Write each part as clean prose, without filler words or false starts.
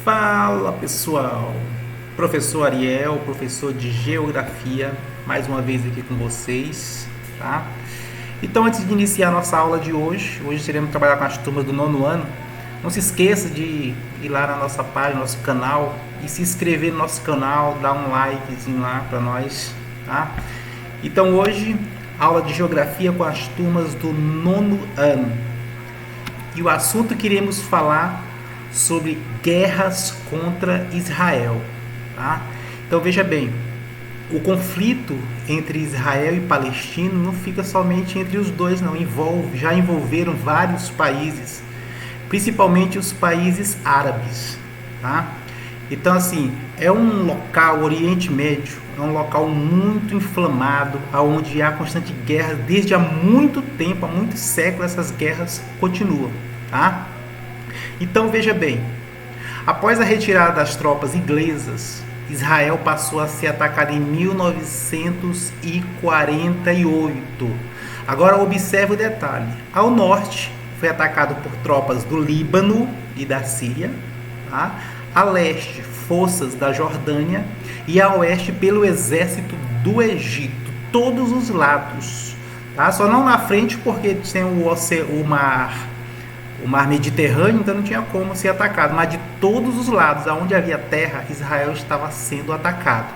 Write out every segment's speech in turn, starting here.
Fala pessoal, professor Ariel, professor de Geografia, mais uma vez aqui com vocês, tá? Então, antes de iniciar a nossa aula de hoje iremos trabalhar com as turmas do nono ano. Não se esqueça de ir lá na nossa página, no nosso canal, e se inscrever no nosso canal, dar um likezinho lá para nós, tá? Então, hoje, aula de Geografia com as turmas do nono ano. E o assunto que iremos falar sobre guerras contra Israel, tá? Então veja bem, o conflito entre Israel e Palestina não fica somente entre os dois, não, já envolveram vários países, principalmente os países árabes, tá? Então assim, é um local, o Oriente Médio, é um local muito inflamado, onde há constante guerra desde há muito tempo, há muitos séculos essas guerras continuam, tá? Então veja bem, após a retirada das tropas inglesas, Israel passou a ser atacado em 1948. Agora observe o detalhe: ao norte foi atacado por tropas do Líbano e da Síria, tá? A leste forças da Jordânia e a oeste pelo exército do Egito, todos os lados, tá? Só não na frente porque tem o mar Mediterrâneo, então não tinha como ser atacado, mas de todos os lados, aonde havia terra, Israel estava sendo atacado,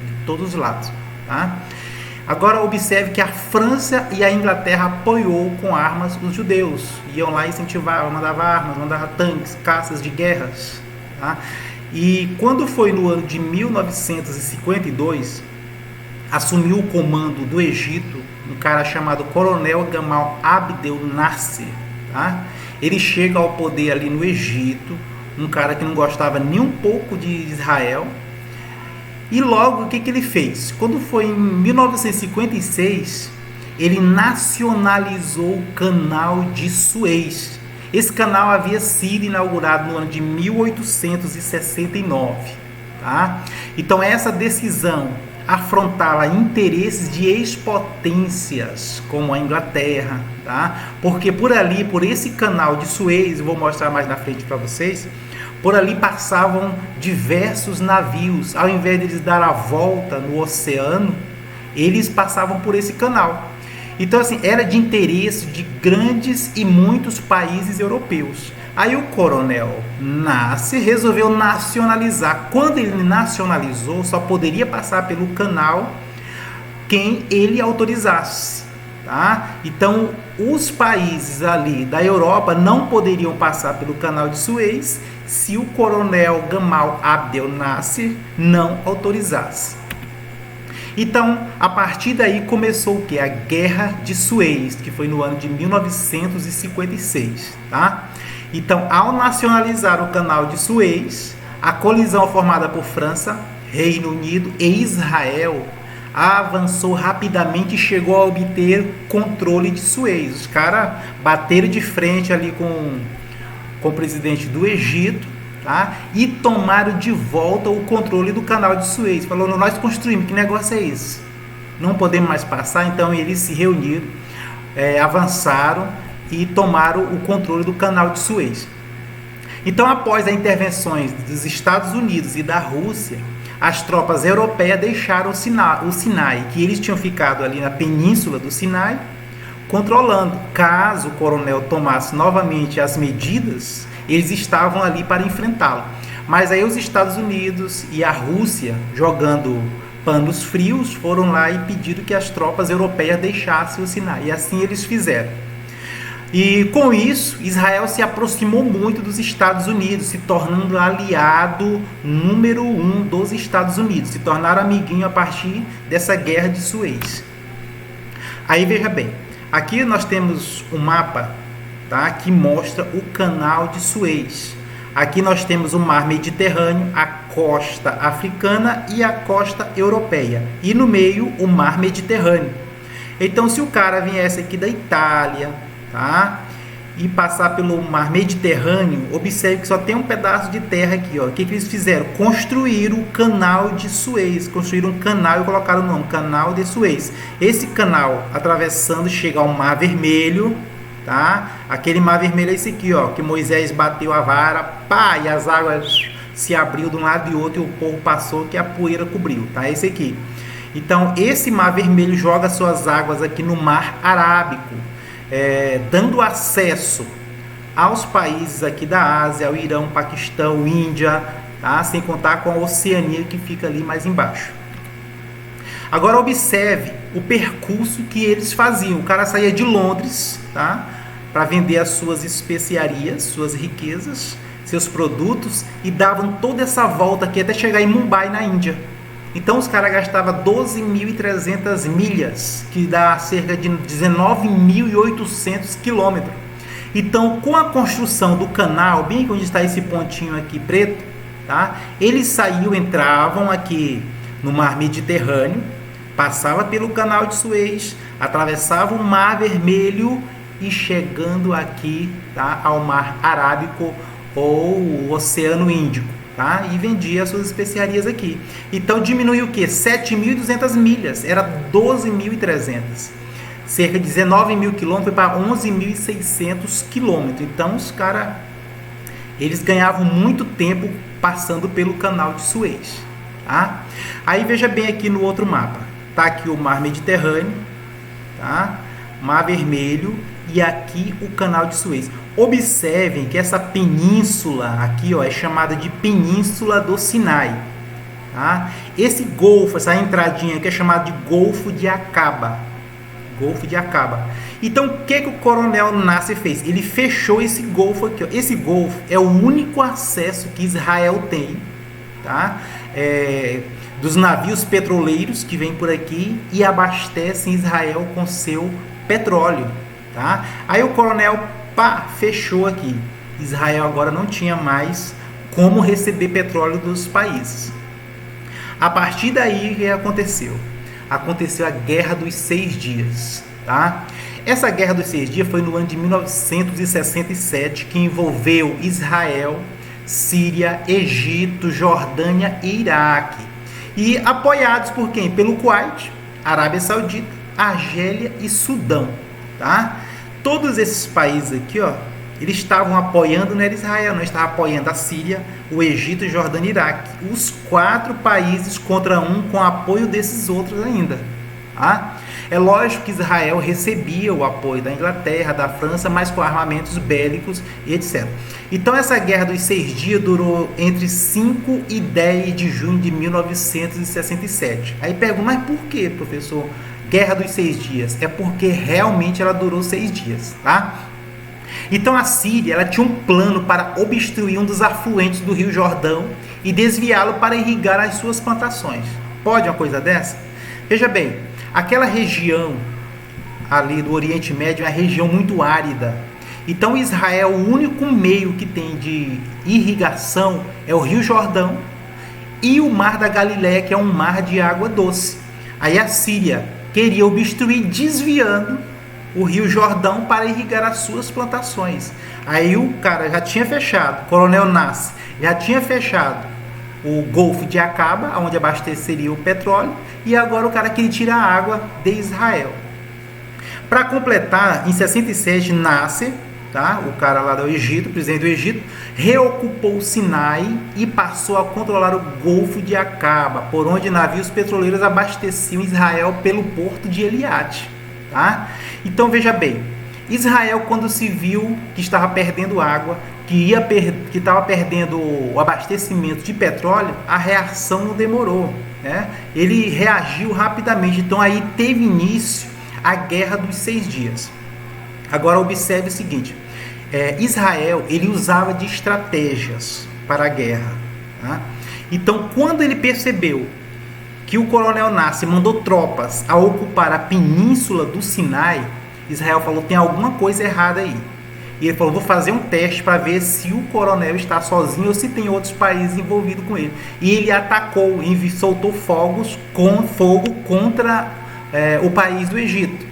de todos os lados, tá? Agora observe que a França e a Inglaterra apoiou com armas os judeus, iam lá incentivar, mandava armas, mandava tanques, caças de guerras, tá? E quando foi no ano de 1952, assumiu o comando do Egito um cara chamado Coronel Gamal Abdel Nasser, tá? Ele chega ao poder ali no Egito, um cara que não gostava nem um pouco de Israel. E logo, o que ele fez? Quando foi em 1956, ele nacionalizou o canal de Suez. Esse canal havia sido inaugurado no ano de 1869. Tá? Então, essa decisão afrontava interesses de ex-potências como a Inglaterra, tá? Porque por ali, por esse canal de Suez, eu vou mostrar mais na frente para vocês, por ali passavam diversos navios. Ao invés de eles dar a volta no oceano, eles passavam por esse canal. Então assim, era de interesse de grandes e muitos países europeus. Aí o coronel Nasser resolveu nacionalizar. Quando ele nacionalizou, só poderia passar pelo canal quem ele autorizasse, tá? Então, os países ali da Europa não poderiam passar pelo canal de Suez se o coronel Gamal Abdel Nasser não autorizasse. Então, a partir daí começou o que? A Guerra de Suez, que foi no ano de 1956, tá? Então, ao nacionalizar o canal de Suez, a colisão formada por França, Reino Unido e Israel avançou rapidamente e chegou a obter controle de Suez. Os caras bateram de frente ali com o presidente do Egito, tá? E tomaram de volta o controle do canal de Suez. Falando, nós construímos, que negócio é esse? Não podemos mais passar. Então eles se reuniram, avançaram e tomaram o controle do canal de Suez. Então, após as intervenções dos Estados Unidos e da Rússia, as tropas europeias deixaram o Sinai, que eles tinham ficado ali na península do Sinai, controlando. Caso o coronel tomasse novamente as medidas, eles estavam ali para enfrentá-lo. Mas aí os Estados Unidos e a Rússia, jogando panos frios, foram lá e pediram que as tropas europeias deixassem o Sinai. E assim eles fizeram. E com isso, Israel se aproximou muito dos Estados Unidos, se tornando aliado número 1 dos Estados Unidos. Se tornaram amiguinho a partir dessa guerra de Suez. Aí veja bem, aqui nós temos um mapa, tá, que mostra o canal de Suez. Aqui nós temos o mar Mediterrâneo, a costa africana e a costa europeia. E no meio o mar Mediterrâneo. Então se o cara viesse aqui da Itália, tá, e passar pelo mar Mediterrâneo, observe que só tem um pedaço de terra aqui, ó. O que eles fizeram? Construíram o canal de Suez, construíram um canal e colocaram o nome, canal de Suez. Esse canal, atravessando, chega ao Mar Vermelho, tá? Aquele Mar Vermelho é esse aqui, ó, que Moisés bateu a vara, pá, e as águas se abriu de um lado e outro e o povo passou que a poeira cobriu, tá? Esse aqui. Então, esse Mar Vermelho joga suas águas aqui no Mar Arábico, dando acesso aos países aqui da Ásia, ao Irão, Paquistão, Índia, tá? Sem contar com a Oceania que fica ali mais embaixo. Agora observe o percurso que eles faziam. O cara saía de Londres, tá? Para vender as suas especiarias, suas riquezas, seus produtos, e davam toda essa volta aqui até chegar em Mumbai, na Índia. Então os caras gastavam 12.300 milhas, que dá cerca de 19.800 quilômetros. Então, com a construção do canal, bem onde está esse pontinho aqui preto, tá? Eles saíam, entravam aqui no Mar Mediterrâneo, passava pelo Canal de Suez, atravessava o Mar Vermelho e chegando aqui, tá, ao Mar Arábico ou o Oceano Índico, tá? E vendia as suas especiarias aqui. Então diminuiu o que? 7.200 milhas, era 12.300. Cerca de 19.000 quilômetros para 11.600 quilômetros. Então os caras, eles ganhavam muito tempo passando pelo Canal de Suez, tá? Aí veja bem aqui no outro mapa. Tá aqui o Mar Mediterrâneo, tá? Mar Vermelho e aqui o Canal de Suez. Observem que essa península aqui, ó, é chamada de Península do Sinai, tá? Esse golfo, essa entradinha aqui é chamada de Golfo de Acaba. Golfo de Acaba. Então o que o Coronel Nasser fez? Ele fechou esse golfo aqui, ó. Esse golfo é o único acesso que Israel tem, tá? Dos navios petroleiros que vêm por aqui e abastecem Israel com seu petróleo, tá? Aí o coronel fechou aqui. Israel agora não tinha mais como receber petróleo dos países. A partir daí, o que aconteceu? Aconteceu a Guerra dos 6 Dias, tá? Essa Guerra dos 6 Dias foi no ano de 1967, que envolveu Israel, Síria, Egito, Jordânia e Iraque. E apoiados por quem? Pelo Kuwait, Arábia Saudita, Argélia e Sudão, tá? Todos esses países aqui, ó, eles estavam apoiando, não era Israel, não, estavam apoiando a Síria, o Egito, Jordânia e Iraque. Os 4 países contra um, com apoio desses outros ainda, tá? É lógico que Israel recebia o apoio da Inglaterra, da França, mas com armamentos bélicos e etc. Então essa Guerra dos 6 Dias durou entre 5 e 10 de junho de 1967. Aí pergunto, mas por que, professor, Guerra dos 6 Dias? É porque realmente ela durou 6 dias, tá? Então a Síria, ela tinha um plano para obstruir um dos afluentes do Rio Jordão e desviá-lo para irrigar as suas plantações. Pode uma coisa dessa? Veja bem, aquela região ali do Oriente Médio é uma região muito árida. Então Israel, o único meio que tem de irrigação é o Rio Jordão e o Mar da Galileia, que é um mar de água doce. Aí a Síria queria obstruir desviando o Rio Jordão para irrigar as suas plantações. Aí o cara já tinha fechado, o Coronel Nasser já tinha fechado o Golfo de Acaba, onde abasteceria o petróleo, e agora o cara queria tirar a água de Israel. Para completar, em 67, Nasser, tá, o cara lá do Egito, o presidente do Egito, reocupou o Sinai e passou a controlar o Golfo de Acaba, por onde navios petroleiros abasteciam Israel pelo porto de Eliat, tá? Então veja bem, Israel, quando se viu que estava perdendo água, que estava perdendo o abastecimento de petróleo, a reação não demorou, né? Ele reagiu rapidamente. Então aí teve início a Guerra dos 6 Dias. Agora observe o seguinte, Israel, ele usava de estratégias para a guerra, tá? Então quando ele percebeu que o Coronel Nasser mandou tropas a ocupar a península do Sinai, Israel falou, tem alguma coisa errada aí. E ele falou, vou fazer um teste para ver se o coronel está sozinho ou se tem outros países envolvidos com ele. E ele atacou, soltou fogo contra o país do Egito.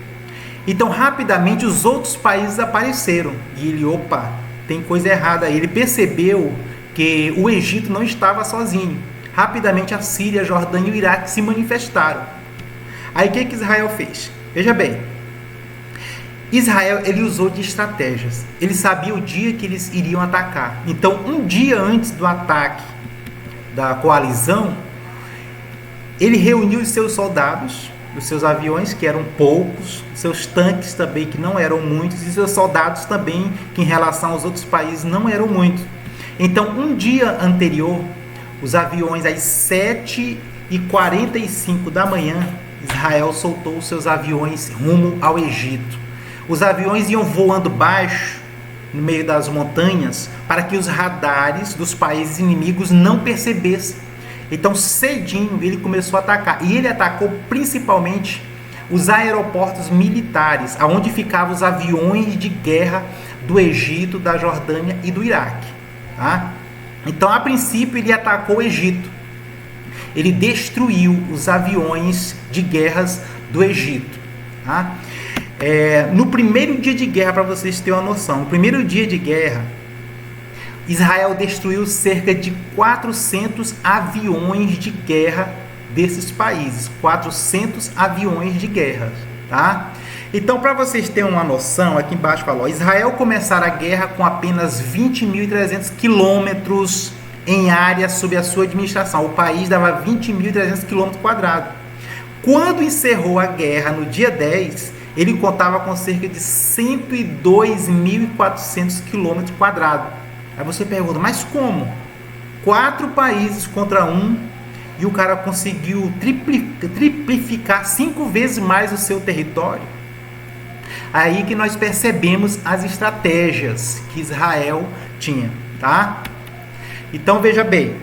Então, rapidamente, os outros países apareceram. E ele, opa, tem coisa errada aí. Ele percebeu que o Egito não estava sozinho. Rapidamente, a Síria, a Jordânia e o Iraque se manifestaram. Aí, o que Israel fez? Veja bem. Israel, ele usou de estratégias. Ele sabia o dia que eles iriam atacar. Então, um dia antes do ataque da coalizão, ele reuniu os seus soldados, os seus aviões, que eram poucos, seus tanques também, que não eram muitos, e seus soldados também, que em relação aos outros países não eram muitos. Então, um dia anterior, os aviões, às 7h45 da manhã, Israel soltou os seus aviões rumo ao Egito. Os aviões iam voando baixo, no meio das montanhas, para que os radares dos países inimigos não percebessem. Então, cedinho, ele começou a atacar. E ele atacou principalmente os aeroportos militares, aonde ficavam os aviões de guerra do Egito, da Jordânia e do Iraque. Tá? Então, a princípio, ele atacou o Egito. Ele destruiu os aviões de guerras do Egito. Tá? No primeiro dia de guerra, para vocês terem uma noção, no primeiro dia de guerra, Israel destruiu cerca de 400 aviões de guerra desses países. 400 aviões de guerra. Tá? Então, para vocês terem uma noção, aqui embaixo falou, Israel começara a guerra com apenas 20.300 quilômetros em área sob a sua administração. O país dava 20.300 quilômetros quadrados. Quando encerrou a guerra no dia 10, ele contava com cerca de 102.400 quilômetros quadrados. Aí você pergunta, mas como? 4 países contra 1 e o cara conseguiu triplificar 5 vezes mais o seu território? Aí que nós percebemos as estratégias que Israel tinha, tá? Então veja bem,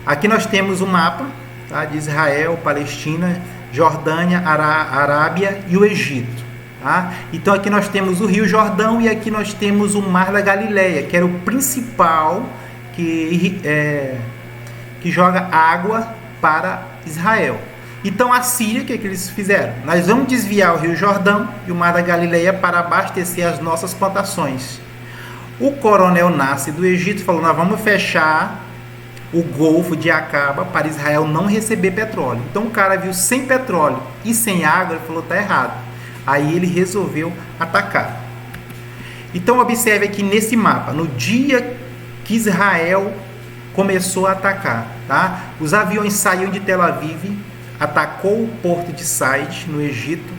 aqui nós temos o mapa, tá, de Israel, Palestina, Jordânia, Arábia e o Egito. Tá? Então aqui nós temos o Rio Jordão e aqui nós temos o Mar da Galileia, que era o principal que joga água para Israel. Então a Síria, o que eles fizeram? Nós vamos desviar o Rio Jordão e o Mar da Galileia para abastecer as nossas plantações. O coronel Nasser do Egito falou, nós vamos fechar o Golfo de Acaba para Israel não receber petróleo. Então o cara viu sem petróleo e sem água, ele falou, tá errado. Aí ele resolveu atacar. Então observe aqui nesse mapa, no dia que Israel começou a atacar, tá? Os aviões saíram de Tel Aviv, atacou o porto de Said, no Egito,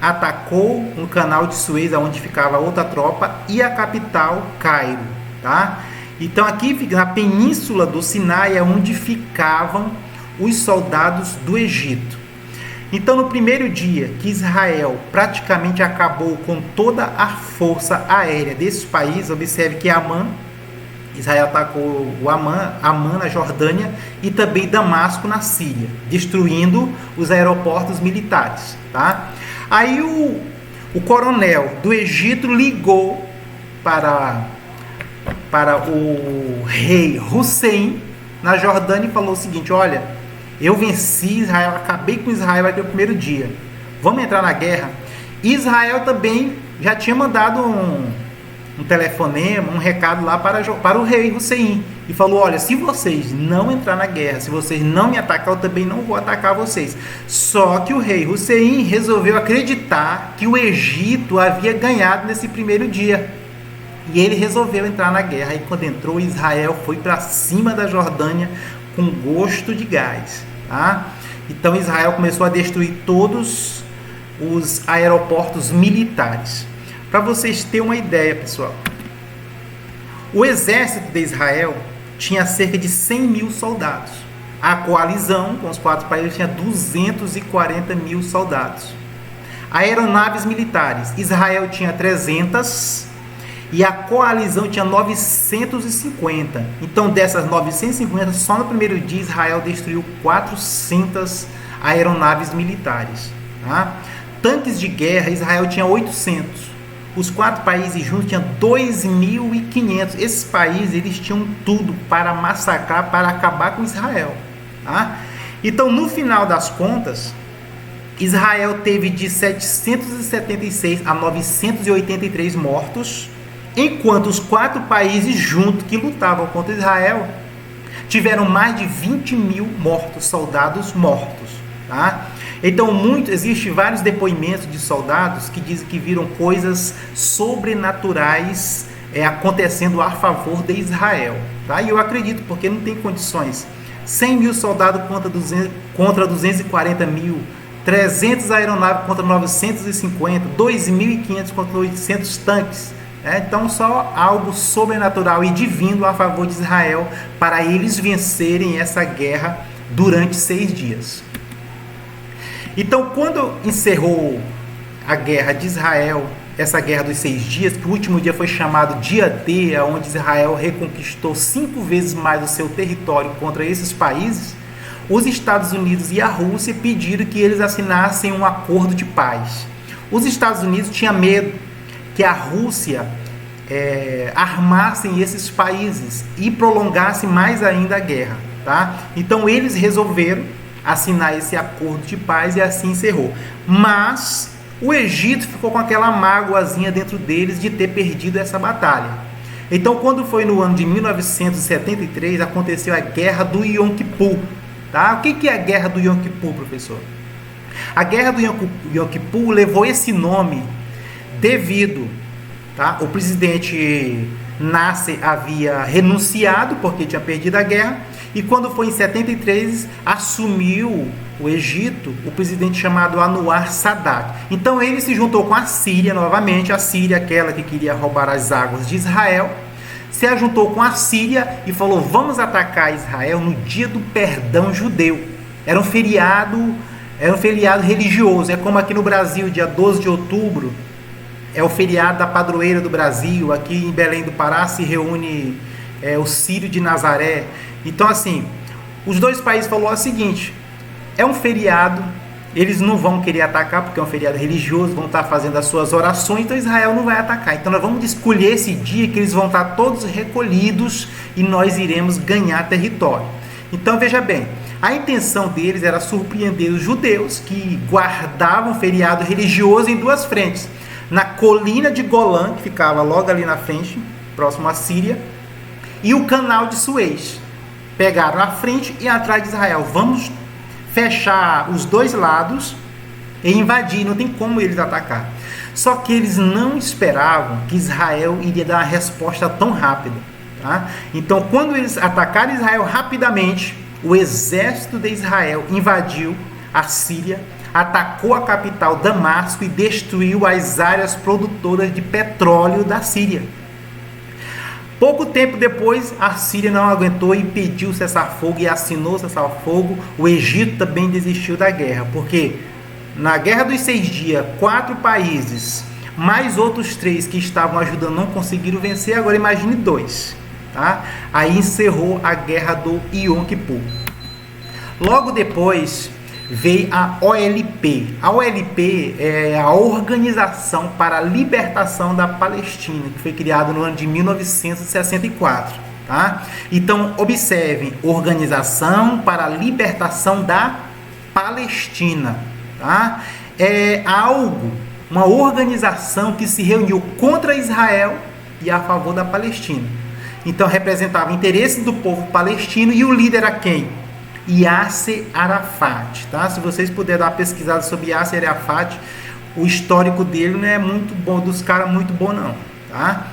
atacou no canal de Suez, onde ficava outra tropa, e a capital, Cairo, tá? Então aqui na península do Sinai é onde ficavam os soldados do Egito. Então no primeiro dia que Israel praticamente acabou com toda a força aérea desses países, observe que Israel atacou o Amã na Jordânia e também Damasco na Síria, destruindo os aeroportos militares, tá? Aí o coronel do Egito ligou para o rei Hussein na Jordânia e falou o seguinte, olha, eu venci Israel, acabei com Israel aqui no primeiro dia, vamos entrar na guerra. Israel também já tinha mandado um telefonema, um recado lá para o rei Hussein e falou, olha, se vocês não entrar na guerra, se vocês não me atacar, eu também não vou atacar vocês. Só que o rei Hussein resolveu acreditar que o Egito havia ganhado nesse primeiro dia e ele resolveu entrar na guerra. E quando entrou, Israel foi para cima da Jordânia com gosto de gás, tá? Então Israel começou a destruir todos os aeroportos militares. Para vocês terem uma ideia, pessoal, o exército de Israel tinha cerca de 100 mil soldados. A coalizão, com os 4 países, tinha 240 mil soldados. Aeronaves militares, Israel tinha 300 e a coalizão tinha 950. Então, dessas 950, só no primeiro dia, Israel destruiu 400 aeronaves militares. Tá? Tanques de guerra, Israel tinha 800. Os 4 países juntos tinham 2.500. Esses países, eles tinham tudo para massacrar, para acabar com Israel. Tá? Então, no final das contas, Israel teve de 776 a 983 mortos, enquanto os 4 países juntos que lutavam contra Israel tiveram mais de 20 mil mortos, soldados mortos. Tá? Então, existem vários depoimentos de soldados que dizem que viram coisas sobrenaturais acontecendo a favor de Israel. Tá? E eu acredito, porque não tem condições. 100 mil soldados contra 240 mil, 300 aeronaves contra 950, 2.500 contra 800 tanques. Então só algo sobrenatural e divino a favor de Israel para eles vencerem essa guerra durante 6 dias. Então, quando encerrou a guerra de Israel, essa guerra dos 6 dias, que o último dia foi chamado Dia D, onde Israel reconquistou 5 vezes mais o seu território contra esses países, os Estados Unidos e a Rússia pediram que eles assinassem um acordo de paz. Os Estados Unidos tinham medo que a Rússia armassem esses países e prolongasse mais ainda a guerra. Tá? Então eles resolveram assinar esse acordo de paz e assim encerrou. Mas o Egito ficou com aquela mágoazinha dentro deles de ter perdido essa batalha. Então, quando foi no ano de 1973, aconteceu a Guerra do Yom Kippur. Tá? O que é a Guerra do Yom Kippur, professor? A Guerra do Yom Kippur levou esse nome devido, tá? O presidente Nasser havia renunciado porque tinha perdido a guerra, e quando foi em 73, assumiu o Egito o presidente chamado Anwar Sadat. Então ele se juntou com a Síria novamente, a Síria, aquela que queria roubar as águas de Israel, se ajuntou com a Síria e falou: vamos atacar Israel no dia do perdão judeu. Era um feriado religioso. É como aqui no Brasil, dia 12 de outubro, é o feriado da padroeira do Brasil. Aqui em Belém do Pará se reúne o Círio de Nazaré. Então, assim, os dois países falaram o seguinte: é um feriado, eles não vão querer atacar porque é um feriado religioso, vão estar fazendo as suas orações, então Israel não vai atacar. Então nós vamos escolher esse dia que eles vão estar todos recolhidos e nós iremos ganhar território. Então veja bem, a intenção deles era surpreender os judeus que guardavam feriado religioso em duas frentes. Na colina de Golã, que ficava logo ali na frente, próximo à Síria, e o canal de Suez. Pegaram a frente e atrás de Israel. Vamos fechar os dois lados e invadir, não tem como eles atacar. Só que eles não esperavam que Israel iria dar uma resposta tão rápida. Tá? Então, quando eles atacaram Israel rapidamente, o exército de Israel invadiu a Síria, atacou a capital Damasco e destruiu as áreas produtoras de petróleo da Síria. Pouco tempo depois, a Síria não aguentou e pediu cessar-fogo e assinou cessar-fogo. O Egito também desistiu da guerra, porque na Guerra dos 6 dias, 4 países, mais outros 3 que estavam ajudando não conseguiram vencer. Agora imagine 2. Tá? Aí encerrou a Guerra do Yom Kippur. Logo depois veio a OLP. A OLP é a Organização para a Libertação da Palestina, que foi criada no ano de 1964. Tá? Então, observem, Organização para a Libertação da Palestina. Tá? É uma organização que se reuniu contra Israel e a favor da Palestina. Então, representava o interesse do povo palestino e o líder a quem? Yasser Arafat, tá? Se vocês puderem dar uma pesquisada sobre Yasser Arafat, o histórico dele não é muito bom, dos caras muito bom não, tá?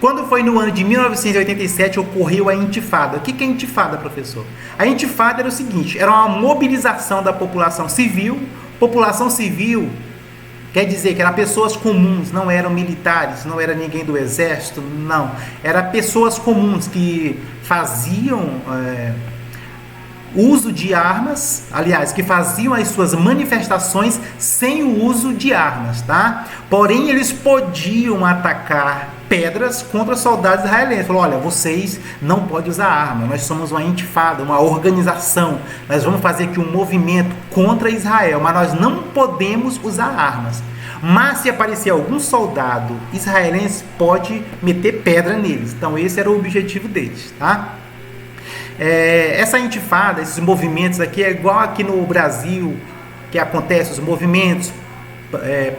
Quando foi no ano de 1987 ocorreu a Intifada. O que é Intifada, professor? A Intifada era o seguinte: era uma mobilização da população civil. População civil quer dizer que eram pessoas comuns, não eram militares, não era ninguém do exército, não. Eram pessoas comuns que faziam uso de armas, aliás, que faziam as suas manifestações sem o uso de armas, tá? Porém, eles podiam atacar pedras contra soldados israelenses. Falou: olha, vocês não podem usar arma, nós somos uma intifada, uma organização, nós vamos fazer aqui um movimento contra Israel, mas nós não podemos usar armas. Mas se aparecer algum soldado israelense, pode meter pedra neles. Então esse era o objetivo deles, tá? Essa intifada, esses movimentos aqui, é igual aqui no Brasil que acontece, os movimentos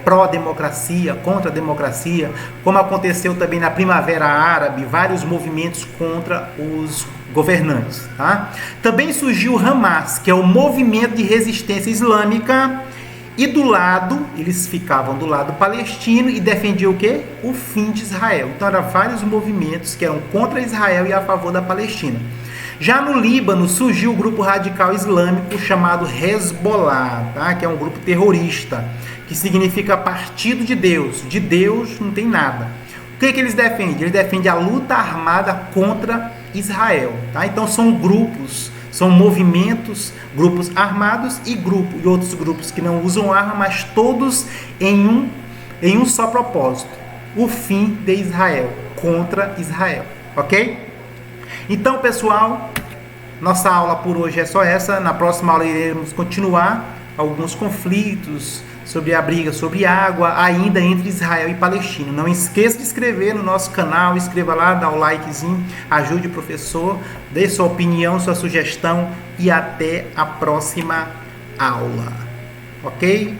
pró-democracia, contra a democracia, como aconteceu também na Primavera Árabe, vários movimentos contra os governantes. Tá? Também surgiu o Hamas, que é o movimento de resistência islâmica, E do lado, eles ficavam do lado palestino e defendiam o quê? O fim de Israel. Então eram vários movimentos que eram contra Israel e a favor da Palestina. Já no Líbano surgiu o grupo radical islâmico chamado Hezbollah, tá? Que é um grupo terrorista, que significa Partido de Deus. De Deus não tem nada. O que eles defendem? Eles defendem a luta armada contra Israel. Tá? Então são grupos, são movimentos, grupos armados e outros grupos que não usam arma, mas todos em um só propósito: o fim de Israel, contra Israel. Ok? Então, pessoal, nossa aula por hoje é só essa. Na próxima aula iremos continuar alguns conflitos sobre a briga sobre água ainda entre Israel e Palestina. Não esqueça de inscrever no nosso canal, inscreva lá, dá o likezinho, ajude o professor, dê sua opinião, sua sugestão e até a próxima aula. Ok?